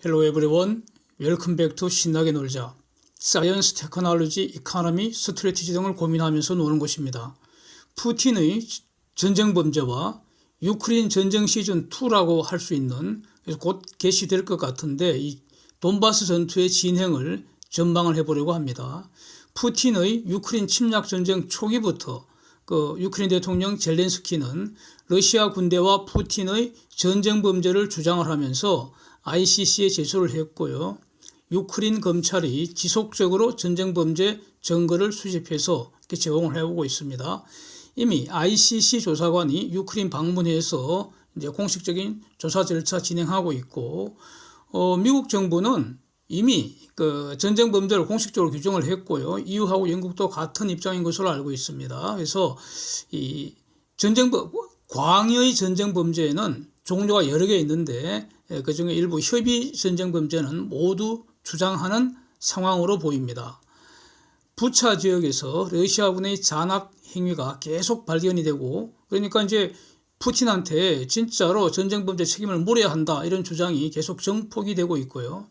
Hello everyone. Welcome back to 신나게 놀자. 사이언스, 테크놀로지, 이코노미, 스트래티지 등을 고민하면서 노는 곳입니다. 푸틴의 전쟁 범죄와 유크레인 전쟁 시즌 2라고 할 수 있는, 곧 개시될 것 같은데, 이 돈바스 전투의 진행을 전망을 해보려고 합니다. 푸틴의 유크레인 침략 전쟁 초기부터 유크레인 대통령 젤렌스키는 러시아 군대와 푸틴의 전쟁 범죄를 주장을 하면서 ICC에 제소를 했고요. 유크레인 검찰이 지속적으로 전쟁 범죄 증거를 수집해서 이렇게 제공을 해오고 있습니다. 이미 ICC 조사관이 유크레인 방문해서 이제 공식적인 조사 절차 진행하고 있고, 미국 정부는 이미 전쟁 범죄를 공식적으로 규정을 했고요. EU하고 영국도 같은 입장인 것으로 알고 있습니다. 그래서 이 광의의 전쟁 범죄에는 종류가 여러 개 있는데, 그중에 일부 협의 전쟁 범죄는 모두 주장하는 상황으로 보입니다. 부차 지역에서 러시아군의 잔악 행위가 계속 발견이 되고, 그러니까 이제 푸틴한테 진짜로 전쟁 범죄 책임을 물어야 한다, 이런 주장이 계속 정폭이 되고 있고요.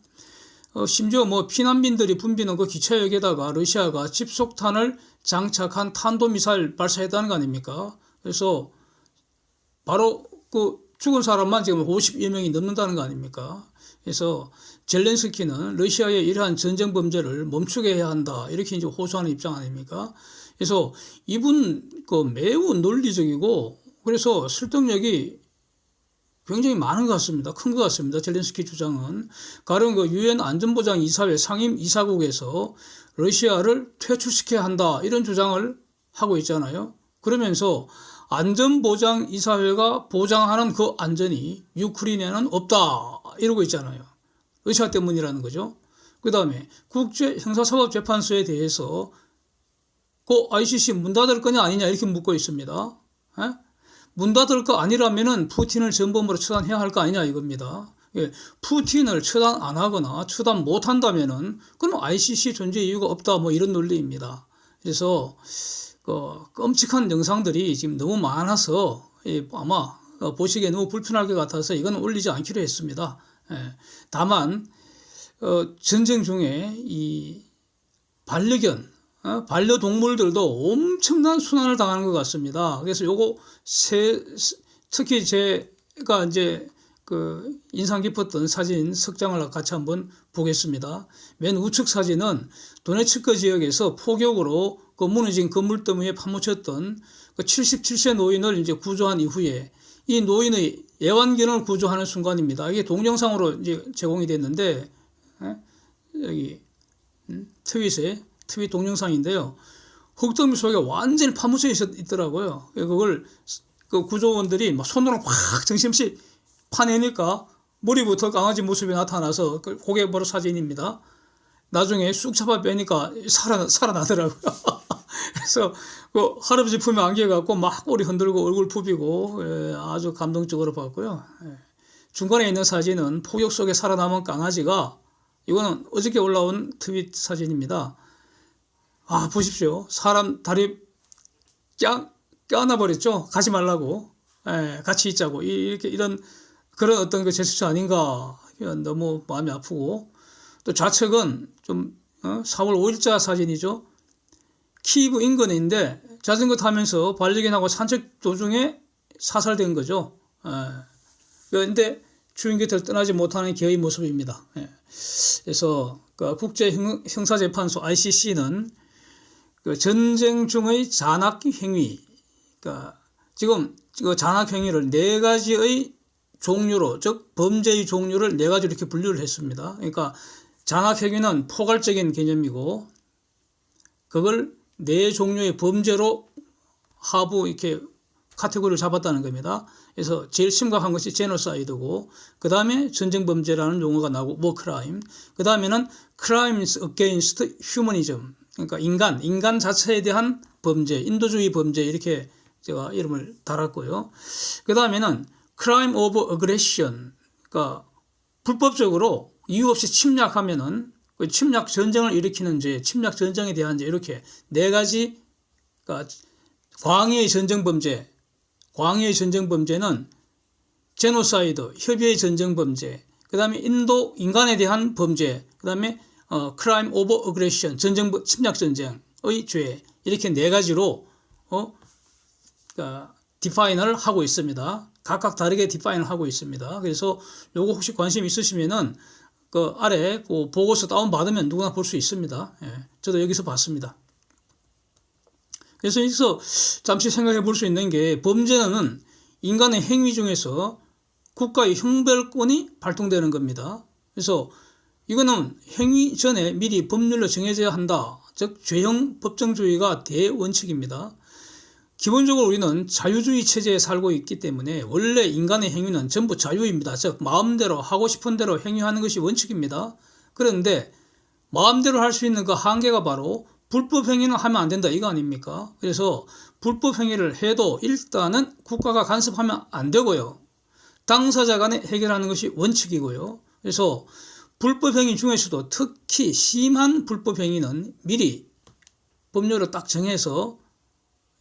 심지어 피난민들이 붐비는 그 기차역에다가 러시아가 집속탄을 장착한 탄도미사일 발사했다는 거 아닙니까? 그래서 바로 죽은 사람만 지금 50여 명이 넘는다는 거 아닙니까? 그래서 젤렌스키는 러시아의 이러한 전쟁 범죄를 멈추게 해야 한다, 이렇게 이제 호소하는 입장 아닙니까? 그래서 이분 매우 논리적이고, 그래서 설득력이 굉장히 많은 것 같습니다. 큰 것 같습니다. 젤렌스키 주장은. 가령 유엔 안전보장이사회 상임이사국에서 러시아를 퇴출시켜야 한다, 이런 주장을 하고 있잖아요. 그러면서 안전보장이사회가 보장하는 그 안전이 유크레인에는 없다, 이러고 있잖아요. 러시아 때문이라는 거죠. 그 다음에 국제형사사법재판소에 대해서 ICC 문 닫을 거냐 아니냐, 이렇게 묻고 있습니다. 문 닫을 거 아니라면은 푸틴을 전범으로 처단해야 할 거 아니냐, 이겁니다. 푸틴을 처단 안 하거나 처단 못 한다면은 그럼 ICC 존재 이유가 없다, 이런 논리입니다. 그래서 끔찍한 영상들이 지금 너무 많아서 아마 보시기에 너무 불편할 것 같아서 이건 올리지 않기로 했습니다. 다만 전쟁 중에 이 반려동물들도 엄청난 순환을 당하는 것 같습니다. 그래서 요거 특히 제가 이제 인상 깊었던 사진 석 장을 같이 한번 보겠습니다. 맨 우측 사진은 도네츠크 지역에서 폭격으로 무너진 건물더미 위에 파묻혔던 77세 노인을 이제 구조한 이후에 이 노인의 애완견을 구조하는 순간입니다. 이게 동영상으로 이제 제공이 됐는데, 여기 트윗 동영상인데요. 흙더미 속에 완전히 파묻혀 있더라고요. 그걸 구조원들이 손으로 확 정신없이 파내니까 머리부터 강아지 모습이 나타나서 그게 바로 사진입니다. 나중에 쑥 잡아 빼니까 살아나더라고요. 그래서 할아버지 품에 안겨갖고 막 꼬리 흔들고 얼굴 부비고, 아주 감동적으로 봤고요. 중간에 있는 사진은 폭격 속에 살아남은 강아지가, 이거는 어저께 올라온 트윗 사진입니다. 보십시오. 사람 다리 껴안아버렸죠. 가지 말라고. 같이 있자고. 이런 그런 어떤 제스처 아닌가. 너무 마음이 아프고. 또 좌측은 좀 4월 5일자 사진이죠. 키이브 인근인데 자전거 타면서 반려견하고 산책 도중에 사살된 거죠. 그런데 주인 곁을 떠나지 못하는 개의 모습입니다. 그래서 국제형사재판소 ICC는 전쟁 중의 잔악 행위, 지금 잔악 행위를 네 가지의 종류로, 즉 범죄의 종류를 네 가지로 이렇게 분류를 했습니다. 그러니까 잔악 행위는 포괄적인 개념이고, 그걸 네 종류의 범죄로 하부 이렇게 카테고리를 잡았다는 겁니다. 그래서 제일 심각한 것이 제노사이드고, 그 다음에 전쟁 범죄라는 용어가 나오고, war crime. 그 다음에는 crimes against humanism. 그러니까 인간 자체에 대한 범죄, 인도주의 범죄, 이렇게 제가 이름을 달았고요. 그 다음에는 crime of aggression. 그러니까 불법적으로 이유 없이 침략하면은 침략 전쟁을 일으키는 죄, 침략 전쟁에 대한 죄, 이렇게 네 가지. 그러니까 광의의 전쟁 범죄는 제노사이드, 협의의 전쟁 범죄, 그 다음에 인간에 대한 범죄, 그 다음에 crime of aggression, 침략 전쟁의 죄, 이렇게 네 가지로 디파인을 하고 있습니다. 각각 다르게 디파인을 하고 있습니다. 그래서 요거 혹시 관심 있으시면은 그 아래 그 보고서 다운 받으면 누구나 볼 수 있습니다. 예, 저도 여기서 봤습니다. 그래서 여기서 잠시 생각해 볼 수 있는 게, 범죄는 인간의 행위 중에서 국가의 형벌권이 발동되는 겁니다. 그래서 이거는 행위 전에 미리 법률로 정해져야 한다. 즉 죄형 법정주의가 대원칙입니다. 기본적으로 우리는 자유주의 체제에 살고 있기 때문에 원래 인간의 행위는 전부 자유입니다. 즉 마음대로 하고 싶은 대로 행위하는 것이 원칙입니다. 그런데 마음대로 할 수 있는 그 한계가 바로 불법 행위는 하면 안 된다, 이거 아닙니까? 그래서 불법 행위를 해도 일단은 국가가 간섭하면 안 되고요. 당사자 간에 해결하는 것이 원칙이고요. 그래서 불법 행위 중에서도 특히 심한 불법 행위는 미리 법률로 딱 정해서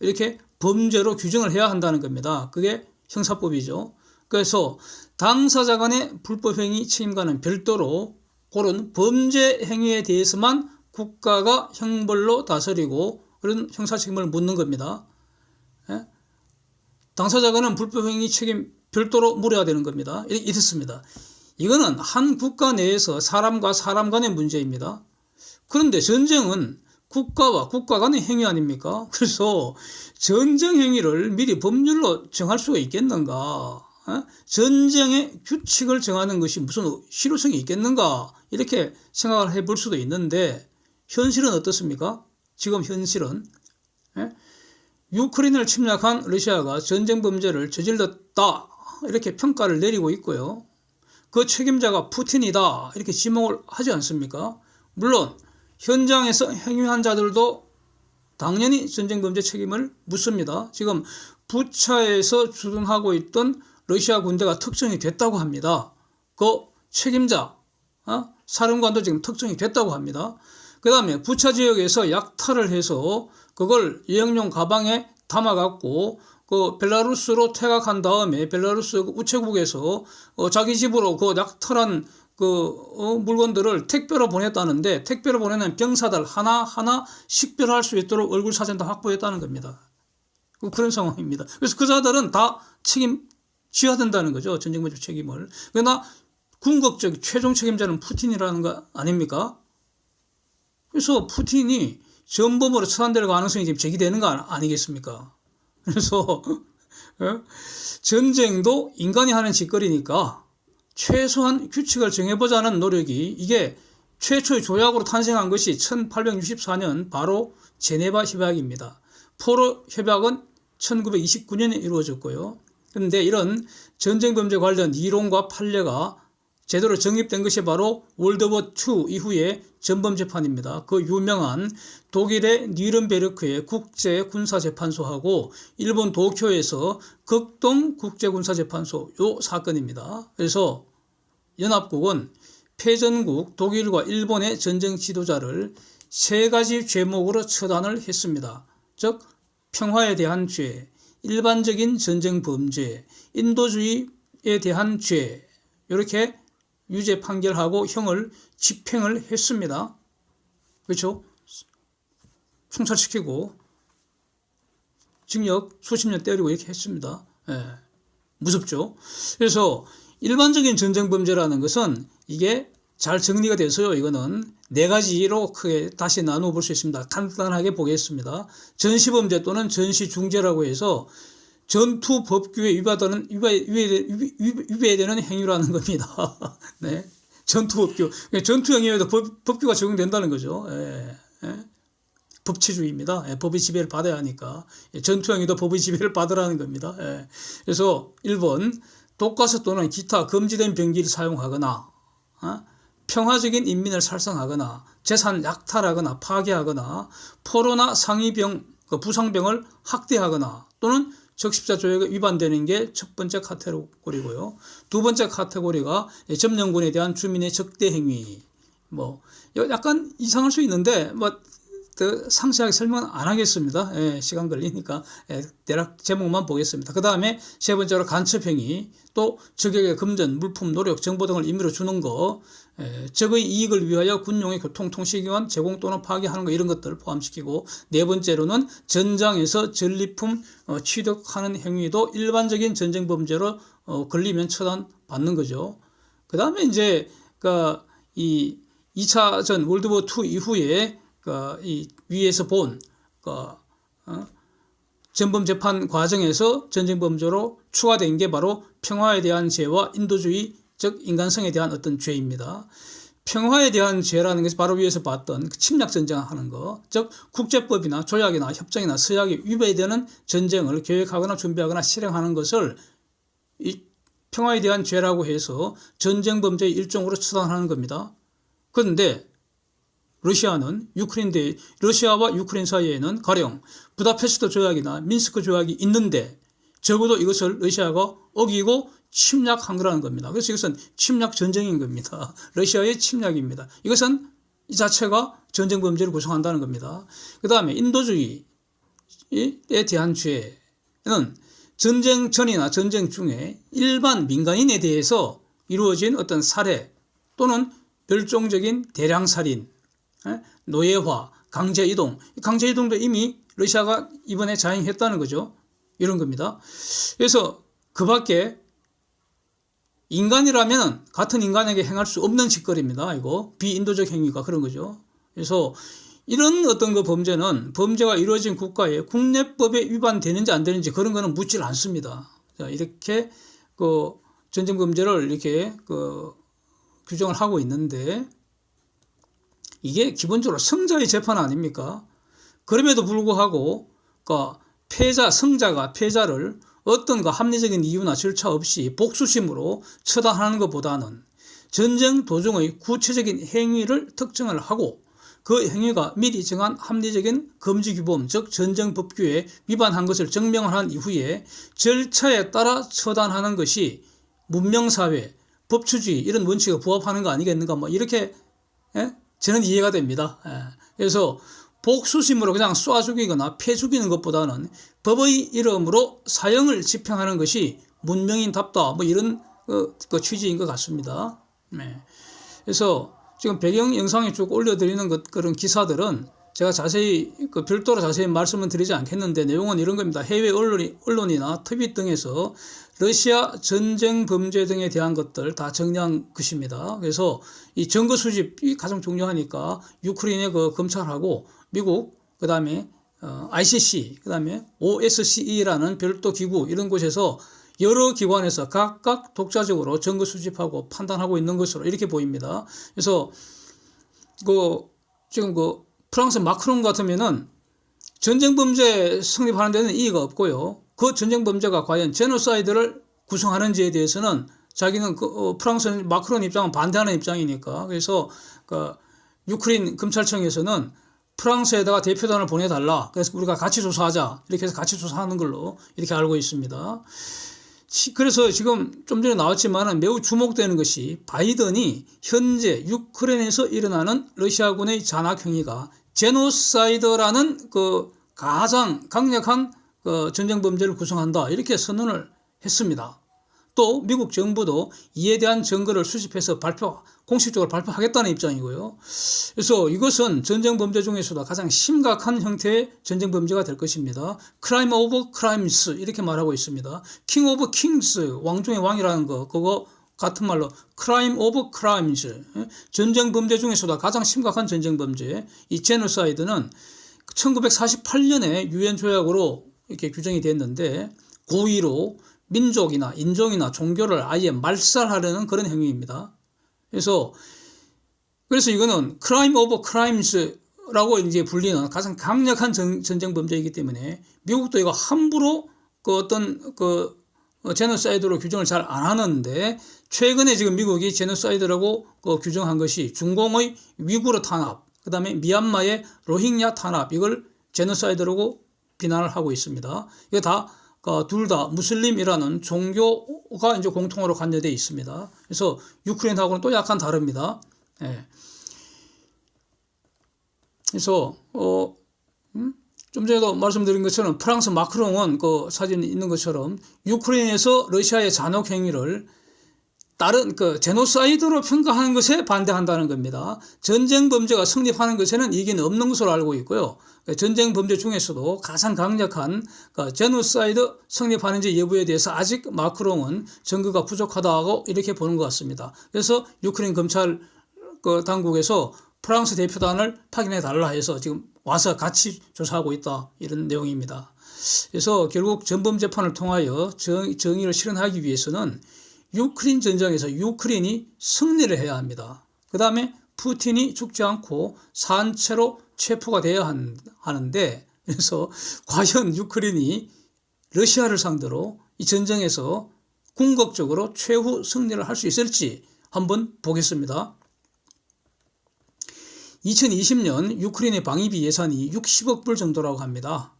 이렇게 범죄로 규정을 해야 한다는 겁니다. 그게 형사법이죠. 그래서 당사자 간의 불법 행위 책임과는 별도로 그런 범죄 행위에 대해서만 국가가 형벌로 다스리고 그런 형사 책임을 묻는 겁니다. 예? 당사자 간은 불법 행위 책임 별도로 물어야 되는 겁니다. 이렇습니다. 이거는 한 국가 내에서 사람과 사람 간의 문제입니다. 그런데 전쟁은 국가와 국가 간의 행위 아닙니까? 그래서 전쟁 행위를 미리 법률로 정할 수가 있겠는가? 전쟁의 규칙을 정하는 것이 무슨 실효성이 있겠는가? 이렇게 생각을 해볼 수도 있는데, 현실은 어떻습니까? 지금 현실은 우크라이나를 침략한 러시아가 전쟁 범죄를 저질렀다, 이렇게 평가를 내리고 있고요. 그 책임자가 푸틴이다, 이렇게 지목을 하지 않습니까? 물론 현장에서 행위한 자들도 당연히 전쟁범죄 책임을 묻습니다. 지금 부차에서 주둔하고 있던 러시아 군대가 특정이 됐다고 합니다. 그 책임자, 사령관도 지금 특정이 됐다고 합니다. 그 다음에 부차 지역에서 약탈을 해서 그걸 여행용 가방에 담아갖고 그 벨라루스로 퇴각한 다음에 벨라루스 우체국에서 자기 집으로 그 약탈한 물건들을 택배로 보냈다는데, 택배로 보내는 병사들 하나하나 식별할 수 있도록 얼굴 사진 다 확보했다는 겁니다. 그런 상황입니다. 그래서 그 자들은 다 져야 된다는 거죠. 전쟁범죄 책임을. 그러나 궁극적 최종 책임자는 푸틴이라는 거 아닙니까? 그래서 푸틴이 전범으로 처단될 가능성이 지금 제기되는 거 아니겠습니까? 그래서 전쟁도 인간이 하는 짓거리니까 최소한 규칙을 정해보자는 노력이, 이게 최초의 조약으로 탄생한 것이 1864년 바로 제네바 협약입니다. 포로 협약은 1929년에 이루어졌고요. 그런데 이런 전쟁범죄 관련 이론과 판례가 제대로 정립된 것이 바로 월드워 II 이후의 전범재판입니다. 그 유명한 독일의 뉘른베르크의 국제군사재판소하고 일본 도쿄에서 극동 국제군사재판소, 요 사건입니다. 그래서 연합국은 패전국 독일과 일본의 전쟁 지도자를 세 가지 죄목으로 처단을 했습니다. 즉 평화에 대한 죄, 일반적인 전쟁 범죄, 인도주의에 대한 죄, 이렇게 유죄 판결하고 형을 집행을 했습니다. 그렇죠? 총살시키고 징역 수십 년 때리고 이렇게 했습니다. 예, 무섭죠? 그래서 일반적인 전쟁 범죄라는 것은 이게 잘 정리가 돼서요. 이거는 네 가지로 크게 다시 나누어 볼 수 있습니다. 간단하게 보겠습니다. 전시범죄 또는 전시중죄라고 해서 전투 법규에 위배되는 행위라는 겁니다. 네. 전투 법규. 전투 행위에도 법규가 적용된다는 거죠. 예. 예. 법치주의입니다. 예. 법의 지배를 받아야 하니까. 전투 행위도 법의 지배를 받으라는 겁니다. 예. 그래서 1번, 독가스 또는 기타 금지된 병기를 사용하거나, 평화적인 인민을 살상하거나, 재산 약탈하거나 파괴하거나, 포로나 상위병, 부상병을 학대하거나, 또는 적십자 조약에 위반되는 게 첫 번째 카테고리고요. 두 번째 카테고리가 점령군에 대한 주민의 적대 행위. 약간 이상할 수 있는데, 더 상세하게 설명은 안 하겠습니다. 예, 시간 걸리니까 대략 제목만 보겠습니다. 그 다음에 세 번째로 간첩행위, 또 적에게 금전, 물품, 노력, 정보 등을 임의로 주는 거, 적의 이익을 위하여 군용의 교통, 통신기관 제공 또는 파괴하는 거, 이런 것들을 포함시키고, 네 번째로는 전장에서 전리품 취득하는 행위도 일반적인 전쟁 범죄로 걸리면 처단받는 거죠. 그 다음에 이제 이 2차전 월드워 II 이후에 이 위에서 본 전범 재판 과정에서 전쟁 범죄로 추가된 게 바로 평화에 대한 죄와 인도주의, 즉 인간성에 대한 어떤 죄입니다. 평화에 대한 죄라는 것이 바로 위에서 봤던 침략 전쟁하는 거, 즉 국제법이나 조약이나 협정이나 서약에 위배되는 전쟁을 계획하거나 준비하거나 실행하는 것을 이 평화에 대한 죄라고 해서 전쟁 범죄의 일종으로 처단하는 겁니다. 그런데 러시아와 유크레인 사이에는 가령 부다페스트 조약이나 민스크 조약이 있는데 적어도 이것을 러시아가 어기고 침략한 거라는 겁니다. 그래서 이것은 침략 전쟁인 겁니다. 러시아의 침략입니다. 이것은 이 자체가 전쟁 범죄를 구성한다는 겁니다. 그 다음에 인도주의에 대한 죄는 전쟁 전이나 전쟁 중에 일반 민간인에 대해서 이루어진 어떤 살해 또는 멸종적인 대량살인, 노예화, 강제이동, 강제이동도 이미 러시아가 이번에 자행했다는 거죠. 이런 겁니다. 그래서 그 밖에 인간이라면 같은 인간에게 행할 수 없는 짓거리입니다. 이거 비인도적 행위가 그런 거죠. 그래서 이런 어떤 그 범죄는 범죄가 이루어진 국가의 국내법에 위반되는지 안 되는지 그런 거는 묻질 않습니다. 자, 이렇게 전쟁 범죄를 이렇게 규정을 하고 있는데 이게 기본적으로 성자의 재판 아닙니까? 그럼에도 불구하고 승자가 패자를 어떤 합리적인 이유나 절차 없이 복수심으로 처단하는 것보다는 전쟁 도중의 구체적인 행위를 특정을 하고 그 행위가 미리 정한 합리적인 금지규범, 즉 전쟁법규에 위반한 것을 증명을 한 이후에 절차에 따라 처단하는 것이 문명사회, 법치주의 이런 원칙에 부합하는 거 아니겠는가, 이렇게 저는 이해가 됩니다. 그래서 복수심으로 그냥 쏴 죽이거나 패 죽이는 것보다는 법의 이름으로 사형을 집행하는 것이 문명인답다, 이런 취지인 것 같습니다. 그래서 지금 배경 영상에 쭉 올려드리는 그런 기사들은 제가 자세히 별도로 자세히 말씀은 드리지 않겠는데 내용은 이런 겁니다. 해외 언론이나 트윗 등에서 러시아 전쟁 범죄 등에 대한 것들 다 정리한 것입니다. 그래서 이 증거 수집이 가장 중요하니까 유크레인의 검찰하고 미국, 그 다음에 ICC, 그 다음에 OSCE라는 별도 기구 이런 곳에서 여러 기관에서 각각 독자적으로 증거 수집하고 판단하고 있는 것으로 이렇게 보입니다. 그래서 지금 프랑스 마크롱 같으면은 전쟁 범죄 성립하는 데는 이의가 없고요. 그 전쟁 범죄가 과연 제노사이드를 구성하는지에 대해서는 자기는 프랑스 마크롱 입장은 반대하는 입장이니까. 그래서 유크레인 검찰청에서는 프랑스에다가 대표단을 보내달라. 그래서 우리가 같이 조사하자. 이렇게 해서 같이 조사하는 걸로 이렇게 알고 있습니다. 그래서 지금 좀 전에 나왔지만 매우 주목되는 것이 바이든이 현재 유크레인에서 일어나는 러시아군의 잔악 행위가 제노사이드라는 가장 강력한 전쟁 범죄를 구성한다, 이렇게 선언을 했습니다. 또 미국 정부도 이에 대한 증거를 수집해서 공식적으로 발표하겠다는 입장이고요. 그래서 이것은 전쟁 범죄 중에서도 가장 심각한 형태의 전쟁 범죄가 될 것입니다. Crime of Crimes 이렇게 말하고 있습니다. King of Kings, 왕 중의 왕이라는 그거 같은 말로 Crime of Crimes, 전쟁 범죄 중에서도 가장 심각한 전쟁 범죄. 이 제노사이드는 1948년에 유엔 조약으로 이렇게 규정이 됐는데 고의로 민족이나 인종이나 종교를 아예 말살하려는 그런 행위입니다. 그래서 이거는 Crime of Crimes라고 이제 불리는 가장 강력한 전쟁 범죄이기 때문에 미국도 이거 함부로 제노사이드로 규정을 잘 안 하는데 최근에 지금 미국이 제노사이드라고 규정한 것이 중공의 위구르 탄압, 그 다음에 미얀마의 로힝야 탄압, 이걸 제노사이드라고 비난을 하고 있습니다. 이거 다 둘 다 무슬림이라는 종교가 이제 공통으로 관여되어 있습니다. 그래서 유크레인하고는 또 약간 다릅니다. 그래서 좀 전에도 말씀드린 것처럼 프랑스 마크롱은 그 사진에 있는 것처럼 유크레인에서 러시아의 잔혹 행위를 다른 그 제노사이드로 평가하는 것에 반대한다는 겁니다. 전쟁 범죄가 성립하는 것에는 이견이 없는 것으로 알고 있고요. 전쟁 범죄 중에서도 가장 강력한 그 제노사이드 성립하는지 여부에 대해서 아직 마크롱은 증거가 부족하다고 이렇게 보는 것 같습니다. 그래서 유크레인 검찰 그 당국에서 프랑스 대표단을 파견해 달라 해서 지금 와서 같이 조사하고 있다, 이런 내용입니다. 그래서 결국 전범 재판을 통하여 정의를 실현하기 위해서는 유크레인 전쟁에서 유크레인이 승리를 해야 합니다. 그 다음에 푸틴이 죽지 않고 산채로 체포가 돼야 하는데, 그래서 과연 유크레인이 러시아를 상대로 이 전쟁에서 궁극적으로 최후 승리를 할 수 있을지 한번 보겠습니다. 2020년 유크레인의 방위비 예산이 60억 불 정도라고 합니다.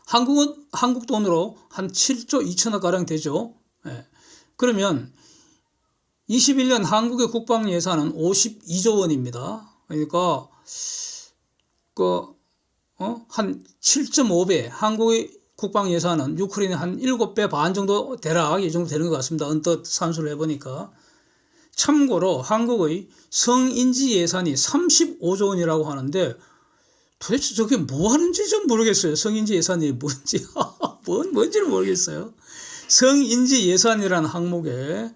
한국 돈으로 한 7조 2천억 가량 되죠. 그러면 21년 한국의 국방 예산은 52조 원입니다. 그러니까 한 7.5배, 한국의 국방 예산은 유크레인의 한 7배 반 정도 대략 이 정도 되는 것 같습니다. 언뜻 산수를 해보니까. 참고로 한국의 성인지 예산이 35조 원이라고 하는데 도대체 저게 뭐 하는지 좀 모르겠어요. 성인지 예산이 뭔지 뭔지를 모르겠어요. 성인지 예산이라는 항목에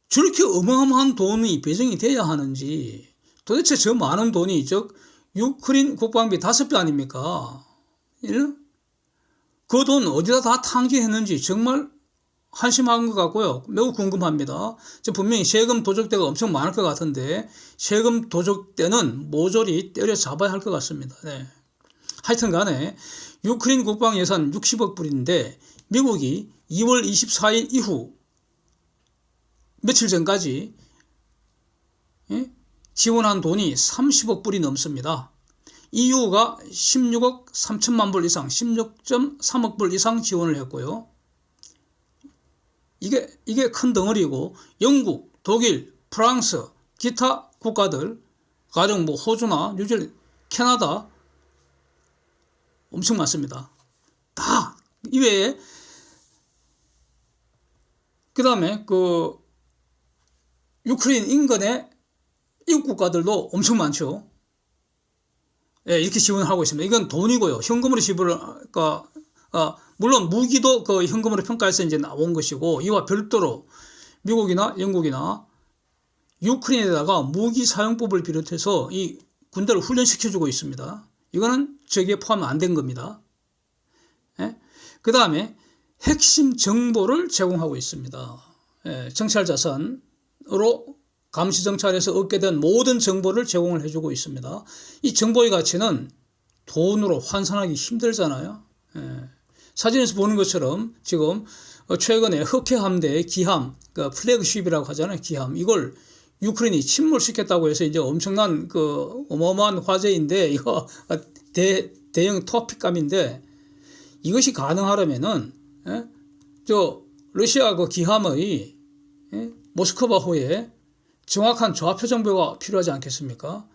저렇게 어마어마한 돈이 배정이 돼야 하는지, 도대체 저 많은 돈이 즉 유크레인 국방비 5배 아닙니까? 그 돈 어디다 다 탕진했는지 정말 한심한 것 같고요. 매우 궁금합니다. 분명히 세금 도적대가 엄청 많을 것 같은데 세금 도적대는 모조리 때려잡아야 할 것 같습니다. 네. 하여튼 간에 유크레인 국방 예산 60억 불인데 미국이 2월 24일 이후 며칠 전까지 지원한 돈이 30억 불이 넘습니다. EU가 16억 3천만 불 이상, 16.3억 불 이상 지원을 했고요. 이게 큰 덩어리고 영국, 독일, 프랑스, 기타 국가들, 가령 뭐 호주나 뉴질랜드, 캐나다 엄청 많습니다. 다 이외에 그 다음에 그 유크레인 인근의 이웃 국가들도 엄청 많죠. 이렇게 지원을 하고 있습니다. 이건 돈이고요. 현금으로 지불을 물론 무기도 그 현금으로 평가해서 이제 나온 것이고, 이와 별도로 미국이나 영국이나 유크레인에다가 무기 사용법을 비롯해서 이 군대를 훈련시켜주고 있습니다. 이거는 저기에 포함 안 된 겁니다. 그 다음에 핵심 정보를 제공하고 있습니다. 정찰 자산으로 감시 정찰에서 얻게 된 모든 정보를 제공을 해주고 있습니다. 이 정보의 가치는 돈으로 환산하기 힘들잖아요. 사진에서 보는 것처럼 지금 최근에 흑해 함대의 기함, 그러니까 플래그십이라고 하잖아요. 기함. 이걸 유크레인이 침몰시켰다고 해서 이제 엄청난 그 어마어마한 화제인데, 이거 대형 토픽감인데, 이것이 가능하려면은 러시아 그 기함의 모스크바호에 정확한 좌표 정보가 필요하지 않겠습니까?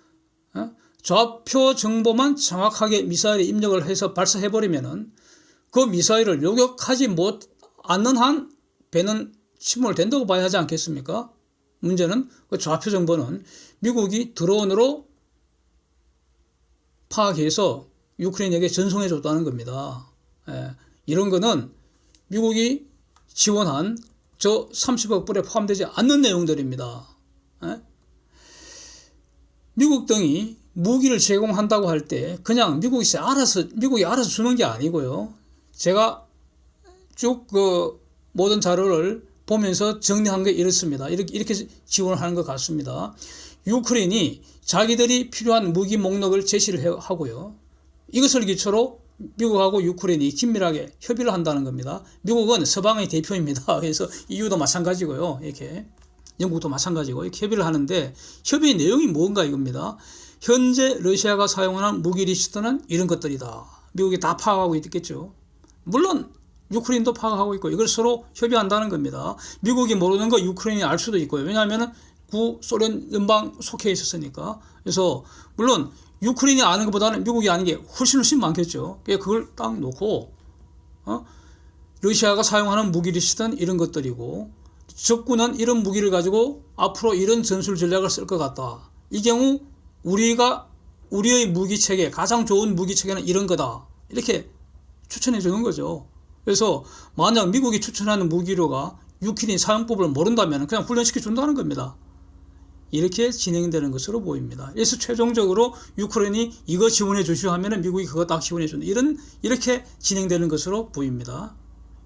좌표 정보만 정확하게 미사일에 입력을 해서 발사해버리면은 그 미사일을 요격하지 않는 한 배는 침몰된다고 봐야 하지 않겠습니까? 문제는 그 좌표 정보는 미국이 드론으로 파악해서 유크레인에게 전송해 줬다는 겁니다. 이런 거는 미국이 지원한 저 30억 불에 포함되지 않는 내용들입니다. 미국 등이 무기를 제공한다고 할 때 그냥 미국이 알아서 주는 게 아니고요. 제가 쭉 그 모든 자료를 보면서 정리한 게 이렇습니다. 이렇게 지원을 하는 것 같습니다. 유크레인이 자기들이 필요한 무기 목록을 제시를 하고요. 이것을 기초로 미국하고 유크레인이 긴밀하게 협의를 한다는 겁니다. 미국은 서방의 대표입니다. 그래서 EU도 마찬가지고요. 이렇게 영국도 마찬가지고 이렇게 협의를 하는데, 협의 내용이 뭔가 이겁니다. 현재 러시아가 사용하는 무기 리스트는 이런 것들이다. 미국이 다 파악하고 있겠죠. 물론 유크레인도 파악하고 있고, 이걸 서로 협의한다는 겁니다. 미국이 모르는 거 유크레인이 알 수도 있고요. 왜냐하면 구소련 연방 속해 있었으니까. 그래서 물론 유크레인이 아는 것보다는 미국이 아는 게 훨씬 많겠죠. 그걸 딱 놓고 러시아가 사용하는 무기리스트는 이런 것들이고 적군은 이런 무기를 가지고 앞으로 이런 전술 전략을 쓸 것 같다. 이 경우 우리의 무기체계, 가장 좋은 무기체계는 이런 거다. 이렇게 추천해 주는 거죠. 그래서 만약 미국이 추천하는 무기로가 유크레인 사용법을 모른다면 그냥 훈련시켜 준다는 겁니다. 이렇게 진행되는 것으로 보입니다. 그래서 최종적으로 유크레인이 이거 지원해 주시오 하면은 미국이 그거 딱 지원해 준다. 이렇게 진행되는 것으로 보입니다.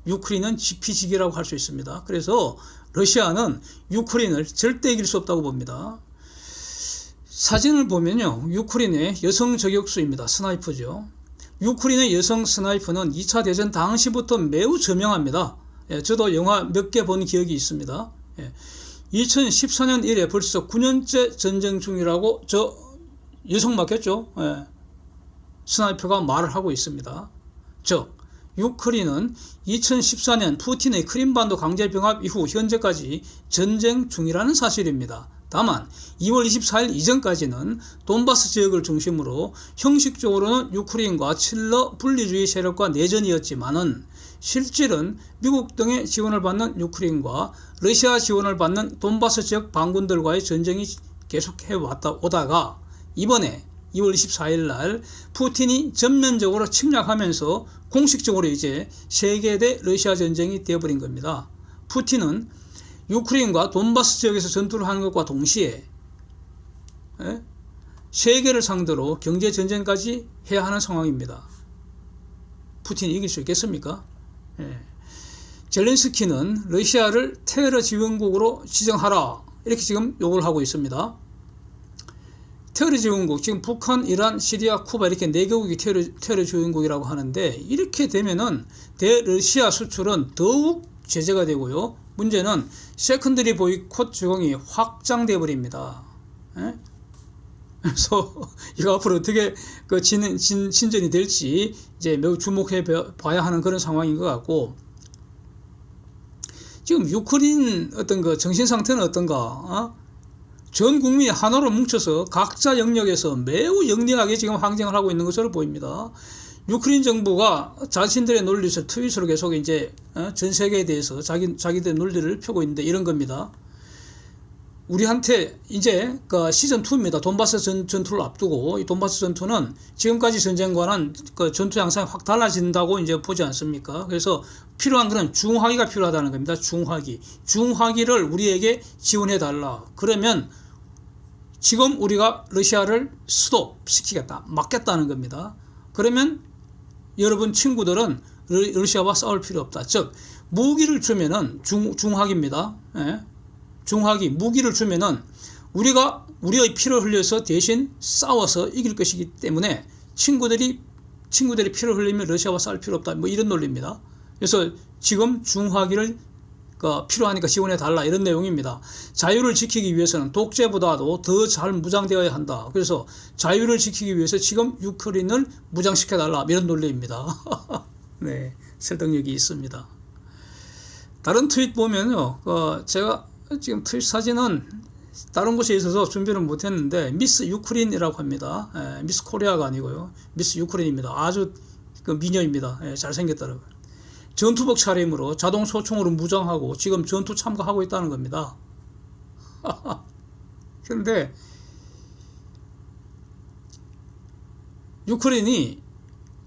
유크레인은 지피지기라고 할 수 있습니다. 그래서 러시아는 유크레인을 절대 이길 수 없다고 봅니다. 사진을 보면요. 유크레인의 여성 저격수입니다. 스나이퍼죠. 유크레인의 여성 스나이퍼는 2차 대전 당시부터 매우 저명합니다. 저도 영화 몇 개 본 기억이 있습니다. 2014년 이래 벌써 9년째 전쟁 중이라고 저 여성 맞겠죠? 스나이퍼가 말을 하고 있습니다. 즉 유크레인은 2014년 푸틴의 크림반도 강제병합 이후 현재까지 전쟁 중이라는 사실입니다. 다만 2월 24일 이전까지는 돈바스 지역을 중심으로 형식적으로는 유크레인과 칠러 분리주의 세력과 내전이었지만은 실질은 미국 등의 지원을 받는 유크레인과 러시아 지원을 받는 돈바스 지역 반군들과의 전쟁이 계속해 오다가 이번에 2월 24일 날 푸틴이 전면적으로 침략하면서 공식적으로 이제 세계대 러시아 전쟁이 되어버린 겁니다. 푸틴은 유크레인과 돈바스 지역에서 전투를 하는 것과 동시에 세계를 상대로 경제 전쟁까지 해야 하는 상황입니다. 푸틴이 이길 수 있겠습니까? 젤렌스키는 러시아를 테러 지원국으로 지정하라 이렇게 지금 요구를 하고 있습니다. 테러 지원국, 지금 북한, 이란, 시리아, 쿠바 이렇게 4개국이 테러 지원국이라고 하는데 이렇게 되면은 대러시아 수출은 더욱 제재가 되고요. 문제는 세컨더리 보이콧 적용이 확장돼 버립니다. 그래서 이거 앞으로 어떻게 진전이 될지 이제 매우 주목해 봐야 하는 그런 상황인 것 같고, 지금 유크레인 어떤 정신 상태는 어떤가? 전 국민이 하나로 뭉쳐서 각자 영역에서 매우 영리하게 지금 항쟁을 하고 있는 것으로 보입니다. 유크레인 정부가 자신들의 논리를 트윗으로 계속 이제 전 세계에 대해서 자기들의 논리를 펴고 있는데 이런 겁니다. 우리한테 이제 시즌2입니다. 돈바스 전투를 앞두고 이 돈바스 전투는 지금까지 전쟁과는 전투 양상이 확 달라진다고 이제 보지 않습니까? 그래서 필요한 것은 중화기가 필요하다는 겁니다. 중화기를 우리에게 지원해 달라. 그러면 지금 우리가 러시아를 스톱시키겠다, 막겠다는 겁니다. 그러면 여러분 친구들은 러시아와 싸울 필요 없다. 즉 무기를 주면은 중화기입니다. 중화기 무기를 주면은 우리가 우리의 피를 흘려서 대신 싸워서 이길 것이기 때문에 친구들이 피를 흘리면 러시아와 싸울 필요 없다. 뭐 이런 논리입니다. 그래서 지금 중화기를 필요하니까 지원해 달라 이런 내용입니다. 자유를 지키기 위해서는 독재보다도 더 잘 무장되어야 한다. 그래서 자유를 지키기 위해서 지금 유크레인을 무장시켜 달라 이런 논리입니다. 네, 설득력이 있습니다. 다른 트윗 보면요, 제가 지금 트윗 사진은 다른 곳에 있어서 준비를 못했는데 미스 유크레인이라고 합니다. 미스 코리아가 아니고요, 미스 유크레인입니다. 아주 미녀입니다. 잘생겼더라고요. 전투복 차림으로 자동 소총으로 무장하고 지금 전투 참가하고 있다는 겁니다. 그런데 유크레인이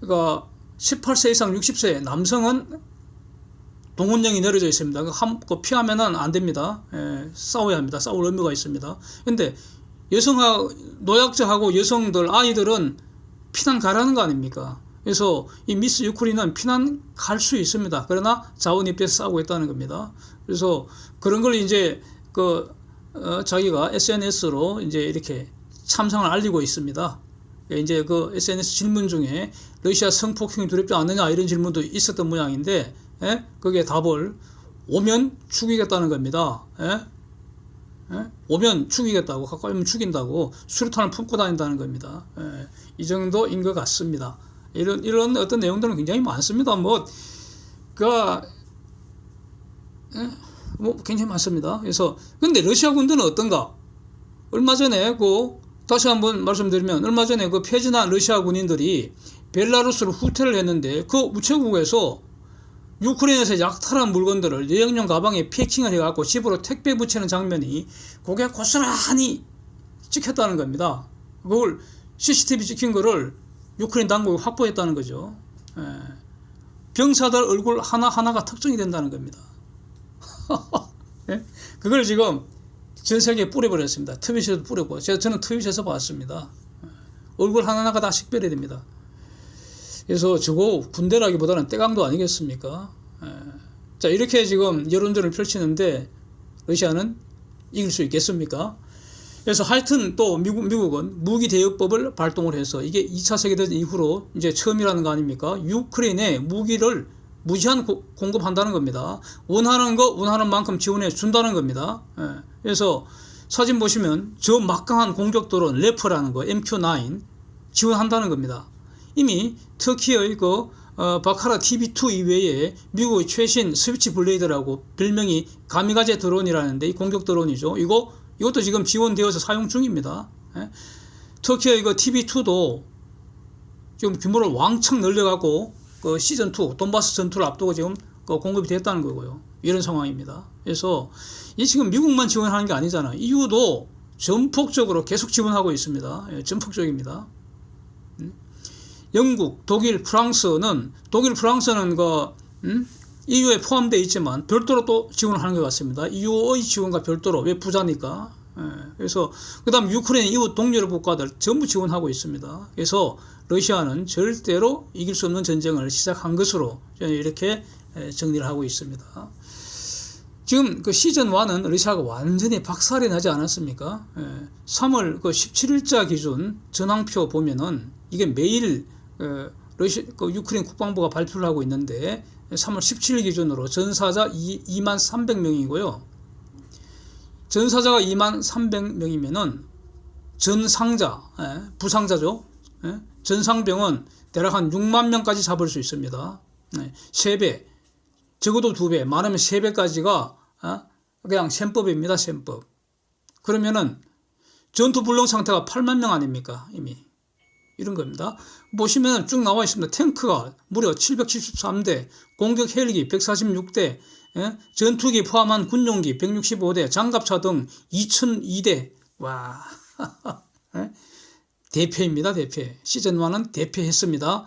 18세 이상 60세 남성은 동원령이 내려져 있습니다. 피하면은 안 됩니다. 싸워야 합니다. 싸울 의무가 있습니다. 그런데 노약자하고 여성들, 아이들은 피난 가라는 거 아닙니까? 그래서 이 미스 유크레인은 피난 갈 수 있습니다. 그러나 자원 입대해서 싸우고 있다는 겁니다. 그래서 그런 걸 이제 자기가 SNS로 이제 이렇게 참상을 알리고 있습니다. 이제 SNS 질문 중에 러시아 성폭행이 두렵지 않느냐 이런 질문도 있었던 모양인데, 거기에 답을 오면 죽이겠다는 겁니다. 오면 죽이겠다고, 가까이 오면 죽인다고 수류탄을 품고 다닌다는 겁니다. 이 정도인 것 같습니다. 이런 어떤 내용들은 굉장히 많습니다. 뭐 굉장히 많습니다. 그래서 근데 러시아 군대는 어떤가? 얼마 전에 다시 한번 말씀드리면 얼마 전에 폐진한 러시아 군인들이 벨라루스로 후퇴를 했는데 그 우체국에서 유크레인에서 약탈한 물건들을 여행용 가방에 패킹을 해갖고 집으로 택배 붙이는 장면이 그게 고스란히 찍혔다는 겁니다. 그걸 CCTV 찍힌 거를 유크레인 당국이 확보했다는 거죠. 병사들 얼굴 하나하나가 특정이 된다는 겁니다. 그걸 지금 전 세계에 뿌려버렸습니다. 트윗에도 뿌렸고 저는 트윗에서 봤습니다. 얼굴 하나하나가 다 식별이 됩니다. 그래서 저거 군대라기보다는 떼강도 아니겠습니까? 자, 이렇게 지금 여론전을 펼치는데 러시아는 이길 수 있겠습니까? 그래서 하여튼 또 미국은 무기 대여법을 발동을 해서 이게 2차 세계대전 이후로 이제 처음이라는 거 아닙니까? 유크레인에 무기를 무제한 공급한다는 겁니다. 원하는 만큼 지원해 준다는 겁니다. 그래서 사진 보시면 저 막강한 공격 드론 래퍼라는 거 MQ-9 지원한다는 겁니다. 이미 터키의 바카라 TB2 이외에 미국의 최신 스위치 블레이드라고 별명이 가미가제 드론이라는데 이 공격 드론이죠. 이것도 지금 지원되어서 사용 중입니다. 터키의 TB2도 지금 규모를 왕창 늘려갖고 시즌2 돈바스 전투를 앞두고 지금 공급이 됐다는 거고요. 이런 상황입니다. 그래서 이 지금 미국만 지원하는 게 아니잖아요. EU도 전폭적으로 계속 지원하고 있습니다. 전폭적입니다. 영국, 독일, 프랑스는 EU에 포함되어 있지만 별도로 또 지원을 하는 것 같습니다. EU의 지원과 별도로. 왜 부자니까. 그래서 그다음 유크레인 이웃 동유럽 국가들 전부 지원하고 있습니다. 그래서 러시아는 절대로 이길 수 없는 전쟁을 시작한 것으로 저는 이렇게 정리를 하고 있습니다. 지금 시즌 1은 러시아가 완전히 박살이 나지 않았습니까? 3월 17일자 기준 전황표 보면은 이게 매일 유크레인 국방부가 발표를 하고 있는데 3월 17일 기준으로 전사자 2만 300명이고요. 전사자가 2만 300명이면은 전상자, 부상자죠. 전상병은 대략 한 6만 명까지 잡을 수 있습니다. 3배, 적어도 2배, 많으면 3배까지가 그냥 셈법입니다. 셈법. 그러면은 전투 불능 상태가 8만 명 아닙니까? 이미. 이런 겁니다. 보시면 쭉 나와 있습니다. 탱크가 무려 773대, 공격 헬기 146대, 전투기 포함한 군용기 165대, 장갑차 등 2002대. 와. 대패입니다. 대패. 시즌 1은 대패했습니다.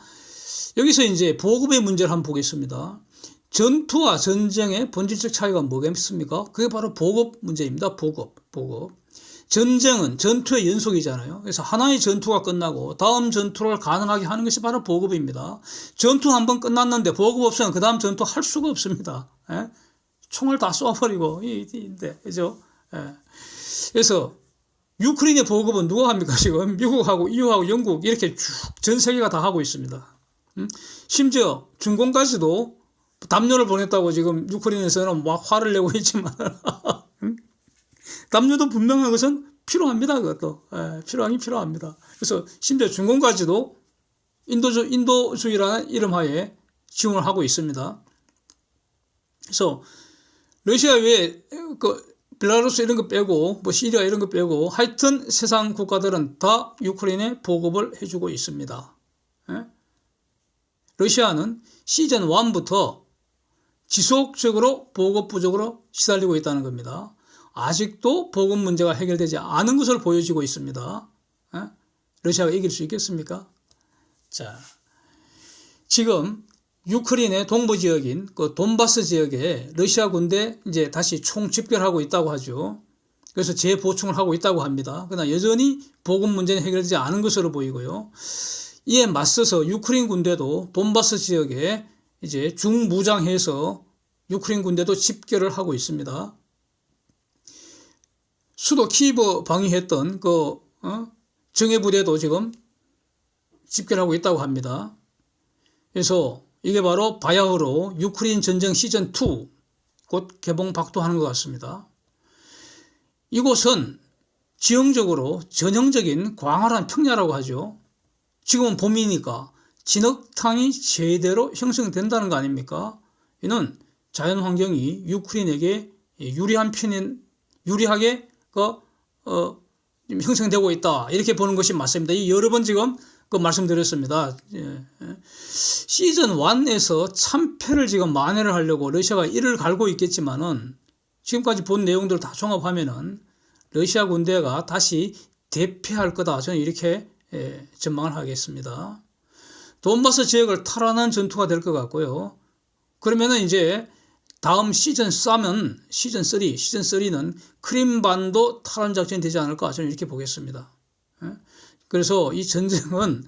여기서 이제 보급의 문제를 한번 보겠습니다. 전투와 전쟁의 본질적 차이가 뭐겠습니까? 그게 바로 보급 문제입니다. 보급. 전쟁은 전투의 연속이잖아요. 그래서 하나의 전투가 끝나고 다음 전투를 가능하게 하는 것이 바로 보급입니다. 전투 한번 끝났는데 보급 없으면 그 다음 전투 할 수가 없습니다. 총을 다 쏘아버리고, 그죠? 그래서 유크레인의 보급은 누가 합니까? 지금 미국하고 EU하고 영국 이렇게 쭉 전 세계가 다 하고 있습니다. 심지어 중공까지도 담요를 보냈다고 지금 유크레인에서는 막 화를 내고 있지만 담요도 분명한 것은 필요합니다. 그것도 필요하긴 필요합니다. 그래서 심지어 중공까지도 인도주의라는 이름하에 지원을 하고 있습니다. 그래서 러시아 외에 벨라루스 이런 거 빼고 시리아 이런 거 빼고 하여튼 세상 국가들은 다 유크레인에 보급을 해주고 있습니다. 러시아는 시즌 1부터 지속적으로 보급 부족으로 시달리고 있다는 겁니다. 아직도 보급 문제가 해결되지 않은 것을 보여주고 있습니다. 러시아가 이길 수 있겠습니까? 자, 지금 유크레인의 동부 지역인 돈바스 지역에 러시아 군대 이제 다시 총 집결하고 있다고 하죠. 그래서 재보충을 하고 있다고 합니다. 그러나 여전히 보급 문제는 해결되지 않은 것으로 보이고요. 이에 맞서서 유크레인 군대도 돈바스 지역에 이제 중무장해서 유크레인 군대도 집결을 하고 있습니다. 수도 키이브 방위했던 정예부대도 지금 집결하고 있다고 합니다. 그래서 이게 바로 바야흐로 유크레인 전쟁 시즌2 곧 개봉 박도하는 것 같습니다. 이곳은 지형적으로 전형적인 광활한 평야라고 하죠. 지금은 봄이니까 진흙탕이 제대로 형성된다는 거 아닙니까? 이는 자연환경이 유크레인에게 유리한 편인 유리하게 좀 형성되고 있다 이렇게 보는 것이 맞습니다. 이 여러 번 지금 말씀드렸습니다. 시즌 1에서 참패를 지금 만회를 하려고 러시아가 이를 갈고 있겠지만은 지금까지 본 내용들을 다 종합하면은 러시아 군대가 다시 대패할 거다. 저는 이렇게 전망을 하겠습니다. 돈바스 지역을 탈환한 전투가 될 것 같고요. 그러면은 이제 다음 시즌 3은 시즌 3는 크림반도 탈환 작전이 되지 않을까 저는 이렇게 보겠습니다. 그래서 이 전쟁은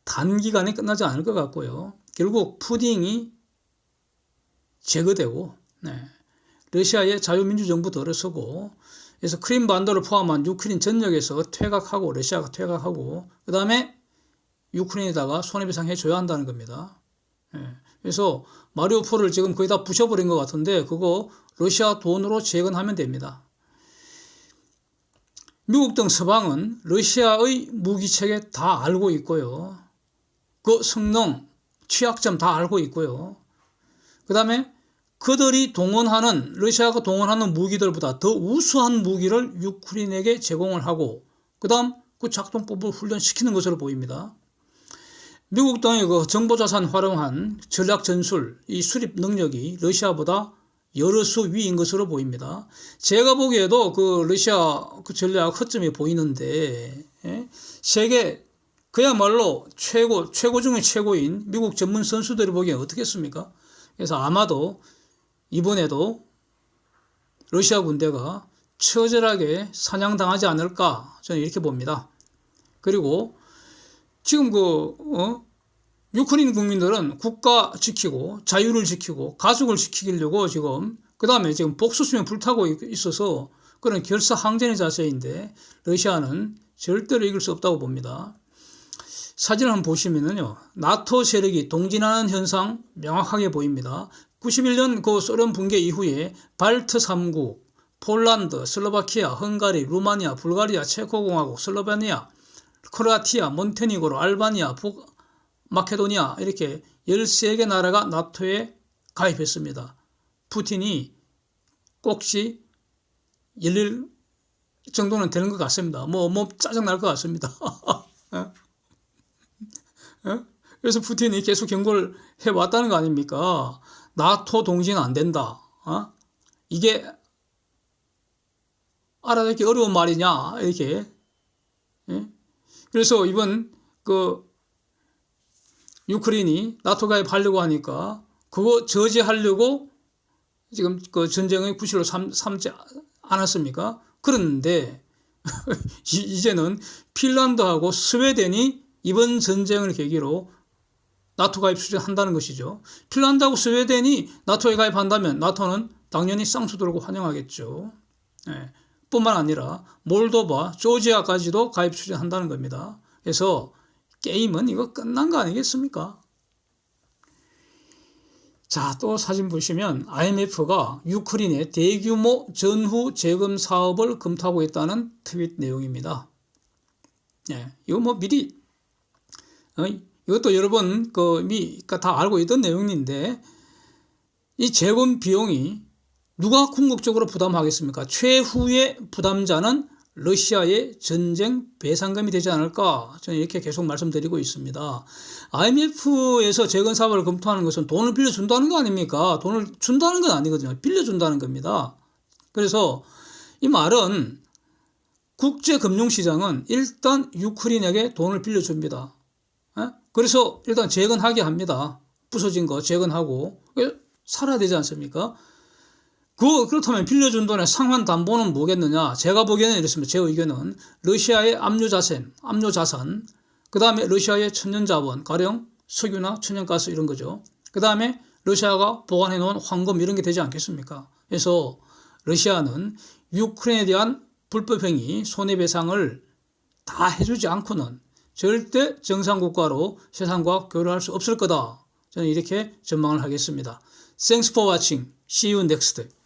단기간에 끝나지 않을 것 같고요. 결국 푸틴이 제거되고 러시아의 자유민주정부 들어서고 그래서 크림반도를 포함한 유크레인 전역에서 퇴각하고 러시아가 퇴각하고 그 다음에 유크레인에다가 손해배상 해줘야 한다는 겁니다. 그래서 마리우폴을 지금 거의 다 부셔버린 것 같은데 그거 러시아 돈으로 재건하면 됩니다. 미국 등 서방은 러시아의 무기체계 다 알고 있고요. 그 성능, 취약점 다 알고 있고요. 그 다음에 그들이 동원하는 러시아가 동원하는 무기들보다 더 우수한 무기를 유크레인에게 제공을 하고 그 다음 그 작동법을 훈련시키는 것으로 보입니다. 미국 등의 그 정보자산 활용한 전략 전술, 이 수립 능력이 러시아보다 여러 수 위인 것으로 보입니다. 제가 보기에도 그 러시아 그 전략 허점이 보이는데 세계 그야말로 최고 중의 최고인 미국 전문 선수들이 보기엔 어떻겠습니까? 그래서 아마도 이번에도 러시아 군대가 처절하게 사냥당하지 않을까 저는 이렇게 봅니다. 그리고 지금 유크레인 국민들은 국가 지키고 자유를 지키고 가족을 지키려고 지금 그다음에 지금 복수수면 불타고 있어서 그런 결사항전의 자세인데 러시아는 절대로 이길 수 없다고 봅니다. 사진을 한번 보시면은요. 나토 세력이 동진하는 현상 명확하게 보입니다. 91년 그 소련 붕괴 이후에 발트 3국, 폴란드, 슬로바키아, 헝가리, 루마니아, 불가리아, 체코공화국, 슬로베니아, 크로아티아, 몬테니그로, 알바니아, 마케도니아 이렇게 13개 나라가 나토에 가입했습니다. 푸틴이 꼭지 열릴 정도는 되는 것 같습니다. 짜증날 것 같습니다. 그래서 푸틴이 계속 경고를 해왔다는 거 아닙니까? 나토 동진 안 된다. 이게 알아듣기 어려운 말이냐 이렇게. 그래서 이번 유크레인이 나토 가입하려고 하니까 그거 저지하려고 지금 그 전쟁의 구실로 삼지 않았습니까? 그런데 이제는 핀란드하고 스웨덴이 이번 전쟁을 계기로 나토 가입 추진한다는 것이죠. 핀란드하고 스웨덴이 나토에 가입한다면 나토는 당연히 쌍수 들고 환영하겠죠. 뿐만 아니라 몰도바, 조지아까지도 가입 추진한다는 겁니다. 그래서 게임은 이거 끝난 거 아니겠습니까? 자, 또 사진 보시면 IMF가 유크레인의 대규모 전후 재건 사업을 검토하고 있다는 트윗 내용입니다. 이거 미리 이것도 여러분 다 알고 있던 내용인데 이 재건 비용이 누가 궁극적으로 부담하겠습니까? 최후의 부담자는 러시아의 전쟁 배상금이 되지 않을까 저는 이렇게 계속 말씀드리고 있습니다. IMF에서 재건 사업을 검토하는 것은 돈을 빌려준다는 거 아닙니까? 돈을 준다는 건 아니거든요. 빌려준다는 겁니다. 그래서 이 말은 국제금융시장은 일단 유크레인에게 돈을 빌려줍니다. 그래서 일단 재건하게 합니다. 부서진 거 재건하고 살아야 되지 않습니까? 그렇다면 빌려준 돈의 상환 담보는 뭐겠느냐? 제가 보기에는 이렇습니다. 제 의견은 러시아의 압류자산, 그 다음에 러시아의 천연자원, 가령 석유나 천연가스 이런 거죠. 그 다음에 러시아가 보관해 놓은 황금 이런 게 되지 않겠습니까? 그래서 러시아는 유크레인에 대한 불법행위, 손해배상을 다 해주지 않고는 절대 정상국가로 세상과 교류할 수 없을 거다. 저는 이렇게 전망을 하겠습니다. Thanks for watching. See you next.